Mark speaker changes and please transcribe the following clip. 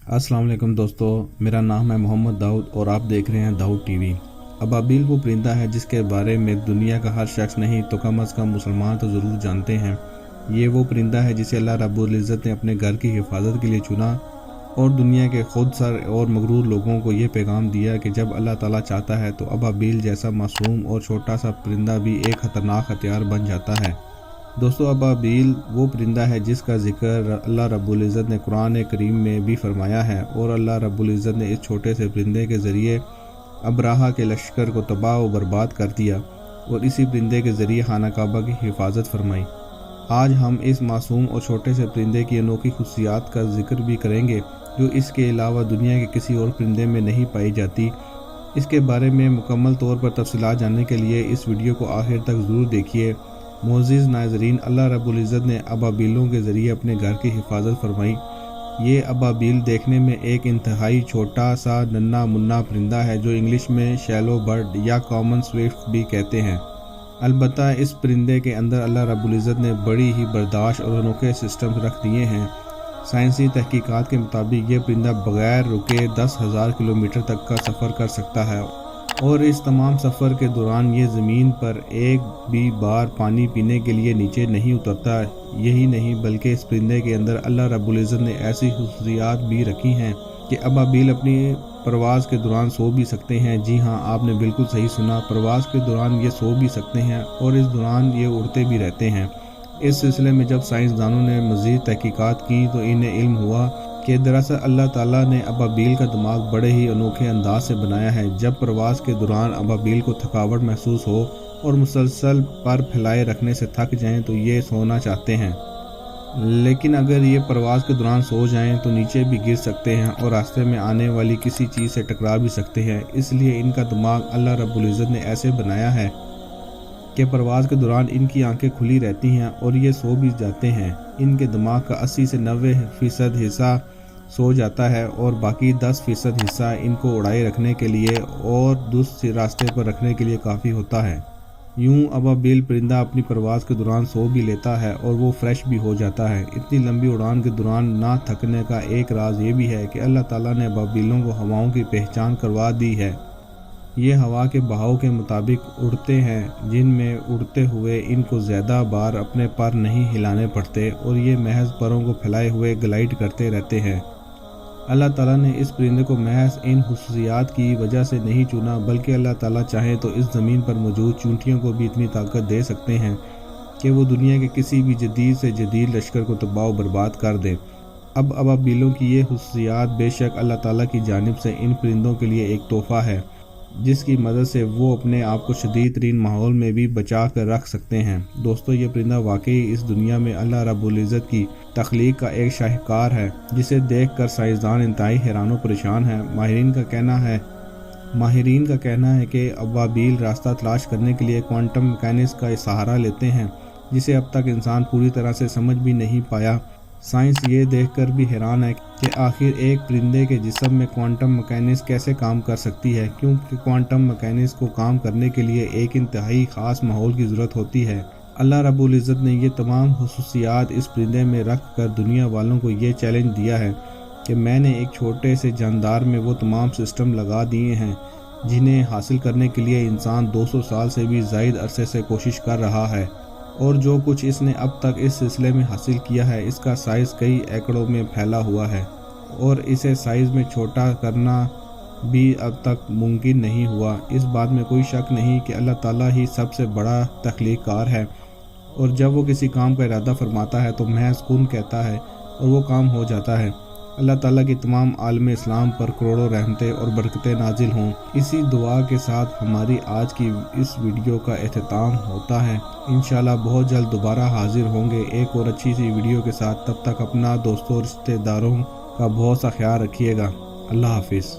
Speaker 1: अस्सलाम वालेकुम दोस्तों, मेरा नाम है मोहम्मद दाऊद और आप देख रहे हैं दाऊद टीवी। अबाबील वो परिंदा है जिसके बारे में दुनिया का हर शख्स नहीं तो कम अज़ कम मुसलमान तो ज़रूर जानते हैं। ये वो परिंदा है जिसे अल्लाह रब्बुल इज़्ज़त ने अपने घर की हिफाजत के लिए चुना और दुनिया के खुद सर और मगरूर लोगों को ये पैगाम दिया कि जब अल्लाह ताला चाहता है तो अबाबील जैसा मासूम और छोटा सा परिंदा भी एक ख़तरनाक हथियार बन जाता है। दोस्तों, अबाबील वो परिंदा है जिसका जिक्र अल्लाह रब्बुल इज़्ज़त ने कुरान करीम में भी फरमाया है और अल्लाह रब्बुल इज़्ज़त ने इस छोटे से परिंदे के ज़रिए अबराहा के लश्कर को तबाह व बर्बाद कर दिया और इसी परिंदे के ज़रिए खाना काबा की हिफाजत फरमाई। आज हम इस मासूम और छोटे से परिंदे की अनोखी खुशियात का जिक्र भी करेंगे जो इसके अलावा दुनिया के किसी और परिंदे में नहीं पाई जाती। इसके बारे में मुकम्मल तौर पर तफसीलात जानने के लिए इस वीडियो को आखिर तक ज़रूर देखिए। मोअज़्ज़िज़ नाज़रीन, अल्लाह रब्बुल इज़्ज़त ने अबाबीलों के ज़रिए अपने घर की हिफाजत फरमाई। ये अबाबील देखने में एक इंतहाई छोटा सा नन्हा मुन्ना परिंदा है जो इंग्लिश में शैलो बर्ड या कॉमन स्विफ्ट भी कहते हैं। अलबत्ता इस परिंदे के अंदर अल्लाह रब्बुल इज़्ज़त ने बड़ी ही बर्दाश्त और अनोखे सिस्टम रख दिए हैं। साइंसी तहकीकात के मुताबिक ये परिंदा बग़ैर रुके 10,000 किलोमीटर तक का सफ़र कर सकता है और इस तमाम सफ़र के दौरान ये ज़मीन पर एक भी बार पानी पीने के लिए नीचे नहीं उतरता। यही नहीं बल्कि इस परिंदे के अंदर अल्लाह रब्बुल इज़्ज़त ने ऐसी खुसूसियात भी रखी हैं कि अबाबील अपनी परवाज़ के दौरान सो भी सकते हैं। जी हाँ, आपने बिल्कुल सही सुना, परवाज़ के दौरान ये सो भी सकते हैं और इस दौरान ये उड़ते भी रहते हैं। इस सिलसिले में जब साइंसदानों ने मज़ीद तहकीकात की तो इन्हें इल्म हुआ कि दरअसल अल्लाह ताला ने अबाबील का दिमाग बड़े ही अनोखे अंदाज से बनाया है। जब प्रवास के दौरान अबाबील को थकावट महसूस हो और मुसलसल पर फैलाए रखने से थक जाएं तो ये सोना चाहते हैं, लेकिन अगर ये प्रवास के दौरान सो जाएं तो नीचे भी गिर सकते हैं और रास्ते में आने वाली किसी चीज़ से टकरा भी सकते हैं। इसलिए इनका दिमाग अल्लाह रब्बुल इज़्ज़त ने ऐसे बनाया है कि परवाज़ के दौरान इनकी आंखें खुली रहती हैं और ये सो भी जाते हैं। इनके दिमाग का 80 से 90% हिस्सा सो जाता है और बाकी 10% हिस्सा इनको उड़ाए रखने के लिए और दूसरे रास्ते पर रखने के लिए काफ़ी होता है। यूं अबाबील परिंदा अपनी परवाज़ के दौरान सो भी लेता है और वो फ्रेश भी हो जाता है। इतनी लंबी उड़ान के दौरान ना थकने का एक राज ये भी है कि अल्लाह ताला ने अबाबीलों को हवाओं की पहचान करवा दी है। ये हवा के बहाव के मुताबिक उड़ते हैं, जिनमें उड़ते हुए इनको ज़्यादा बार अपने पर नहीं हिलाने पड़ते और ये महज परों को फैलाए हुए ग्लाइड करते रहते हैं। अल्लाह ताला ने इस परिंदे को महज इन खुसूसियात की वजह से नहीं चुना, बल्कि अल्लाह ताला चाहे तो इस ज़मीन पर मौजूद चूंटियों को भी इतनी ताकत दे सकते हैं कि वो दुनिया के किसी भी जदीद से जदीद लश्कर को तबाह बर्बाद कर दे। अब अबाबीलों की ये खुसूसियात बेशक अल्लाह ताला की जानिब से इन परिंदों के लिए एक तोहफ़ा है जिसकी मदद से वो अपने आप को शदीद तरीन माहौल में भी बचा कर रख सकते हैं। दोस्तों, ये परिंदा वाकई इस दुनिया में अल्लाह रब्बुल इज़्ज़त की तख्लीक का एक शाहकार है जिसे देखकर साइंसदान इंतहाई हैरान व परेशान हैं। माहिरीन का कहना है कि अबाबील रास्ता तलाश करने के लिए क्वांटम मैकेनिक्स का सहारा लेते हैं जिसे अब तक इंसान पूरी तरह से समझ भी नहीं पाया। साइंस ये देखकर भी हैरान है कि आखिर एक परिंदे के जिस्म में क्वांटम मैकेनिक्स कैसे काम कर सकती है, क्योंकि क्वांटम मैकेनिक्स को काम करने के लिए एक इंतहाई ख़ास माहौल की ज़रूरत होती है। अल्लाह रब्बुल इज़्ज़त ने ये तमाम खुसूसियात इस परिंदे में रख कर दुनिया वालों को ये चैलेंज दिया है कि मैंने एक छोटे से जानदार में वो तमाम सिस्टम लगा दिए हैं जिन्हें हासिल करने के लिए इंसान 200 साल से भी ज़ायद अरसे से कोशिश कर रहा है और जो कुछ इसने अब तक इस सिलसिले में हासिल किया है इसका साइज़ कई एकड़ों में फैला हुआ है और इसे साइज़ में छोटा करना भी अब तक मुमकिन नहीं हुआ। इस बात में कोई शक नहीं कि अल्लाह ताला ही सबसे बड़ा तख्लीक़कार है और जब वो किसी काम का इरादा फरमाता है तो महज कुन कहता है और वो काम हो जाता है। अल्लाह ताला की तमाम आलम इस्लाम पर करोड़ों रहमतें और बरकतें नाजिल हों। इसी दुआ के साथ हमारी आज की इस वीडियो का एख्तिताम होता है। इंशाल्लाह बहुत जल्द दोबारा हाजिर होंगे एक और अच्छी सी वीडियो के साथ। तब तक अपना दोस्तों रिश्तेदारों का बहुत सा ख्याल रखिएगा। अल्लाह हाफिज़।